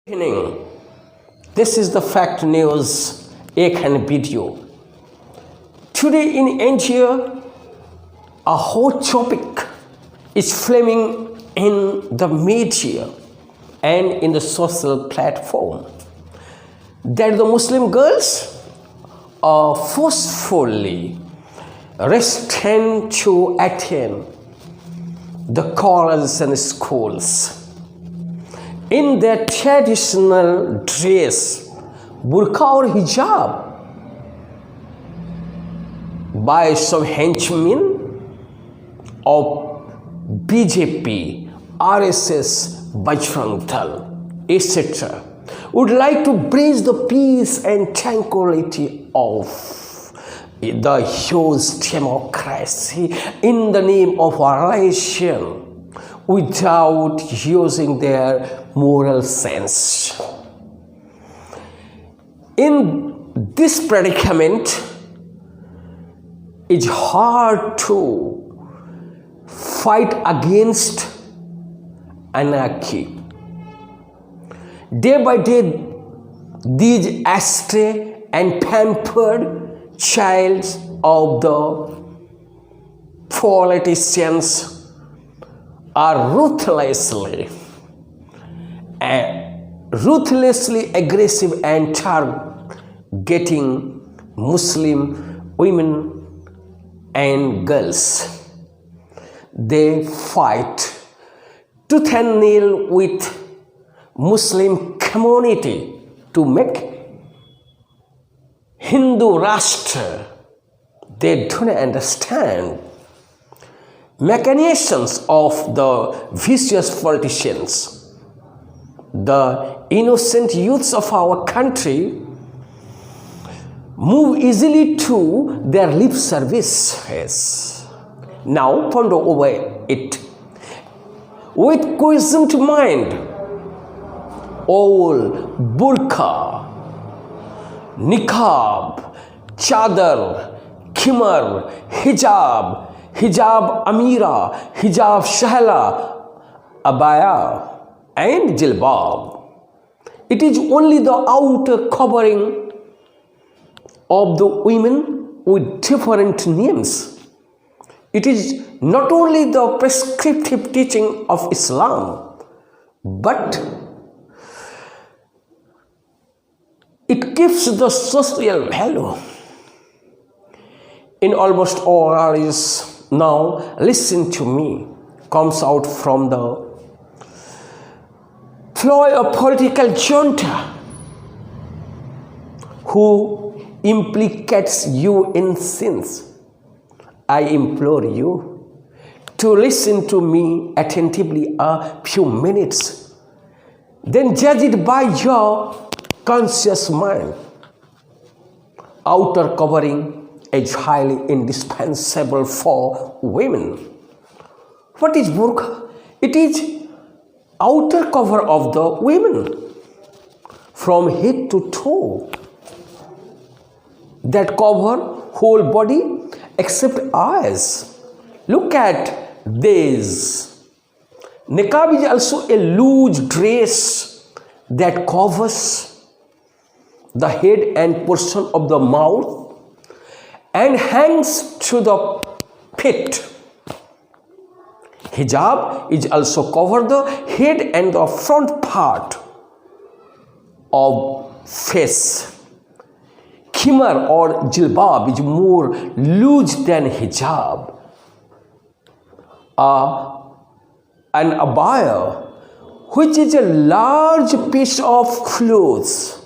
Evening. This is the Fact News Ek and video. Today in India, a hot topic is flaming in the media and in the social platform that the Muslim girls are forcefully restrained to attend the colleges and schools in their traditional dress, burqa or hijab, by some henchmen of BJP, RSS, Bajrang Dal, etc., would like to breach the peace and tranquility of the huge democracy in the name of our nation, without using their moral sense. In this predicament, it's hard to fight against anarchy. Day by day, these astray and pampered childs of the politicians are ruthlessly aggressive and targeting Muslim women and girls. They fight tooth and nail with Muslim community to make Hindu Rashtra. They don't understand machinations of the vicious politicians. The innocent youths of our country move easily to their lip services. Now ponder over it with quiescent mind. All burqa, niqab, chadar, khimar, hijab amira, hijab shahla, abaya and jilbab. It is only the outer covering of the women with different names. It is not only the prescriptive teaching of Islam, but it gives the social value. In almost all areas, now listen to me, comes out from the ploy of political junta who implicates you in sins. I implore you to listen to me attentively a few minutes, then judge it by your conscious mind. Outer covering is highly indispensable for women. What is burqa? It is outer cover of the women from head to toe that cover whole body except eyes. Look at this. Niqab is also a loose dress that covers the head and portion of the mouth and hangs to the pit. Hijab is also cover the head and the front part of face. Khimar or jilbab is more loose than hijab. An abaya, which is a large piece of clothes,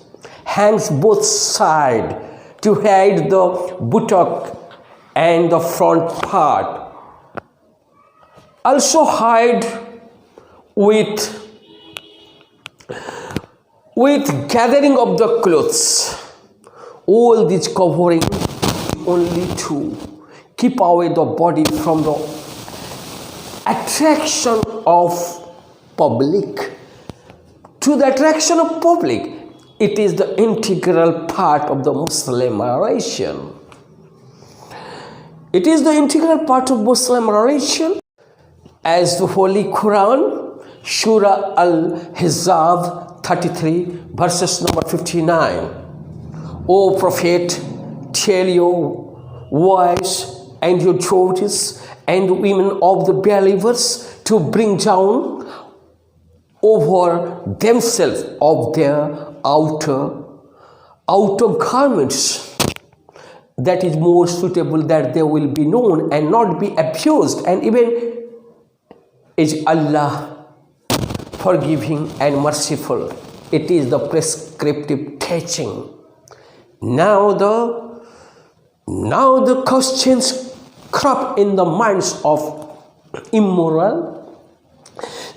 hangs both sides to hide the buttock and the front part. Also hide with gathering of the clothes. All this covering only to keep away the body from the attraction of public. To the attraction of public, it is the integral part of the Muslim religion. It is the integral part of Muslim religion, as the Holy Quran, Surah Al-Hijab 33, verses number 59. O prophet, tell your wives and your daughters and women of the believers to bring down over themselves of their outer garments, that is more suitable, that they will be known and not be abused, and even is Allah forgiving and merciful. It is the prescriptive teaching. Now the questions crop in the minds of immoral,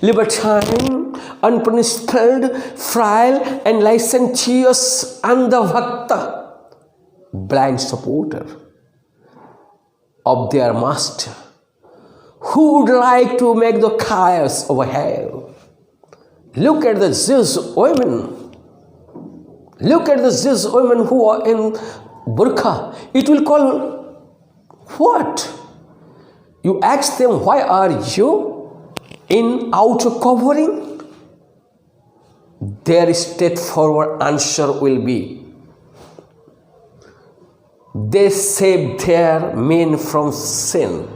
libertine, unprincipled, frail, and licentious andhavakta, blind supporter of their master, who would like to make the chaos over hell. Look at the Jewish women. Look at the Jewish women who are in burqa. It will call what? You ask them, why are you in outer covering? Their straightforward answer will be, they save their men from sin.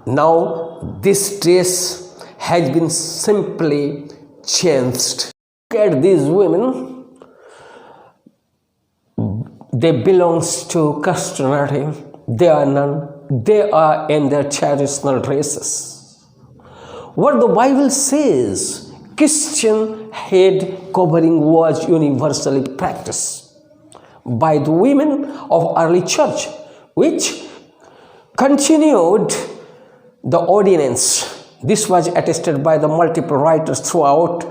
Now this dress has been simply changed. Look at these women. They belong to Christianity. They are none. They are in their traditional dresses. What the Bible says, Christian head covering was universally practiced by the women of early church, which continued the ordinance. This was attested by the multiple writers throughout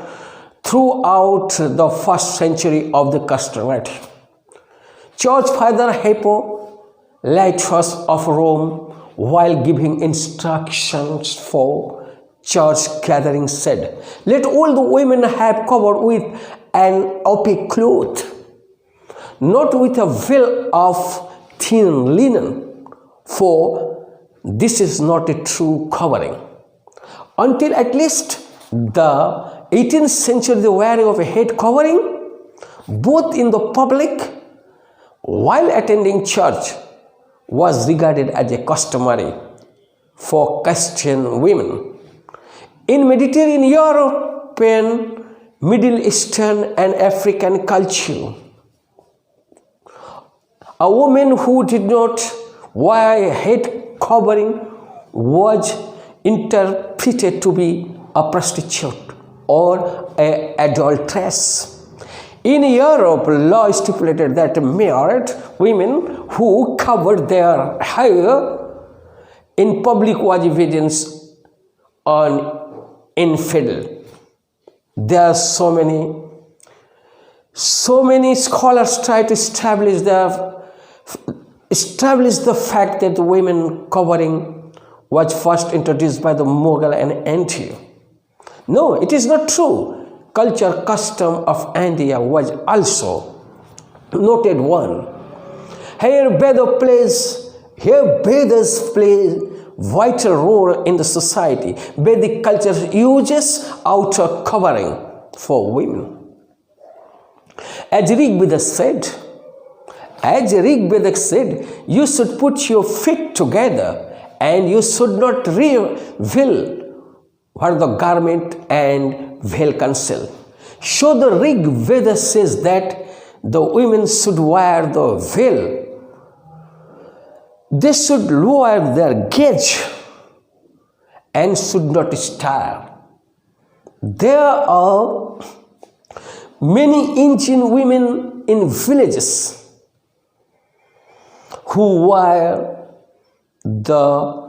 the first century of the Christianity. Church Father Hippolytus of Rome, while giving instructions for church gathering, said, let all the women have covered with an opaque cloth, not with a veil of thin linen, for this is not a true covering. Until at least the 18th century, the wearing of a head covering, both in the public while attending church, was regarded as a customary for Christian women. In Mediterranean, European, Middle Eastern, and African culture, a woman who did not wear a head covering was interpreted to be a prostitute or an adulteress. In Europe, law stipulated that married women who covered their hair in public was evidence on infidel. There are so many scholars try to establish the fact that the women covering was first introduced by the Mughal and Antioch. No, it is not true. Culture custom of India was also noted one. Here Vedas play vital role in the society. Vedic culture uses outer covering for women. As Rig Veda said, you should put your feet together and you should not reveal what the garment and veil conceal. So the Rig Veda says that the women should wear the veil. They should lower their gaze and should not stare. There are many Indian women in villages who wear the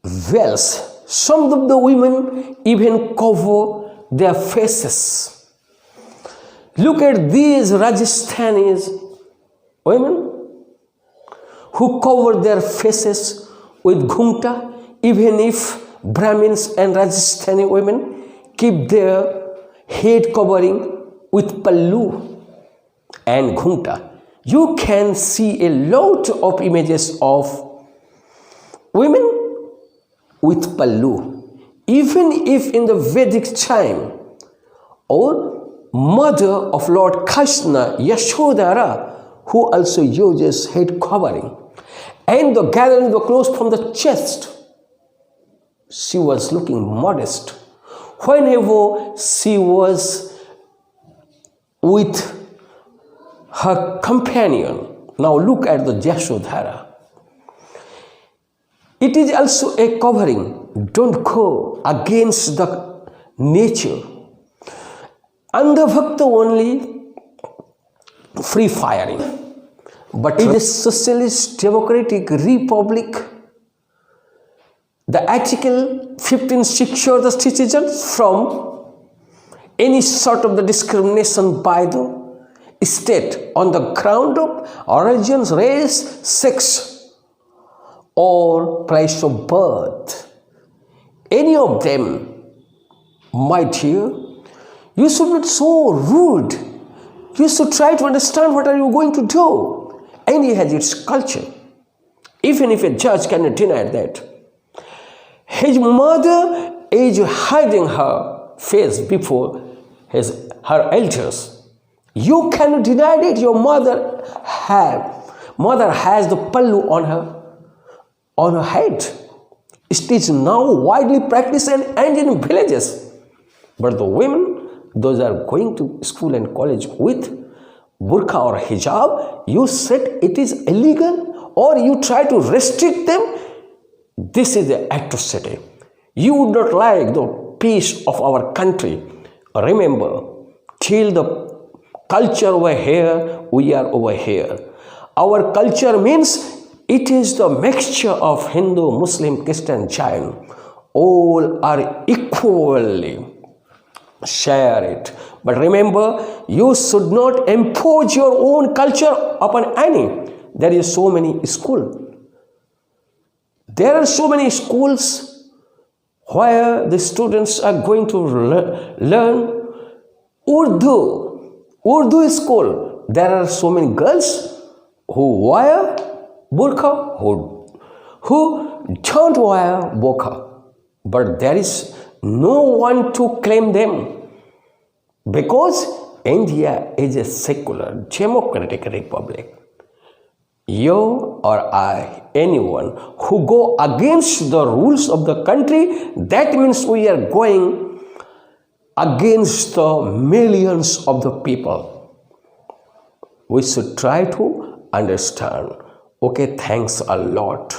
veils. Some of the women even cover their faces. Look at these Rajasthani women who cover their faces with ghunta, even if Brahmins and Rajasthani women keep their head covering with pallu and ghunta. You can see a lot of images of women with pallu. Even if in the Vedic time or mother of Lord Krishna, Yashodhara, who also uses head covering, and the gathering the clothes from the chest. She was looking modest whenever she was with her companion. Now look at the Yashodhara. It is also a covering. Don't go against the nature. Andhabhakta only free firing. But in a socialist democratic republic, the Article 15 secures the citizens from any sort of the discrimination by the state on the ground of origin, race, sex, or place of birth. Any of them, my dear, you should not so rude. You should try to understand what are you going to do. India has its culture. Even if a judge cannot deny that. His mother is hiding her face before her elders. You cannot deny it. Your mother has the pallu on her head. It is now widely practiced in Indian villages. But the women, those are going to school and college with burqa or hijab, you said it is illegal or you try to restrict them. This is the atrocity. You would not like the peace of our country. Remember, till the culture over here, we are over here. Our culture means it is the mixture of Hindu, Muslim, Christian, Jain. All are equally share it. But remember, you should not impose your own culture upon any. There is so many schools. There are so many schools where the students are going to learn Urdu. Urdu school. There are so many girls who wear burqa, who don't wear burqa. But there is no one to claim them. Because India is a secular, democratic republic. You or I, anyone who go against the rules of the country, that means we are going against the millions of the people. We should try to understand. Okay, thanks a lot.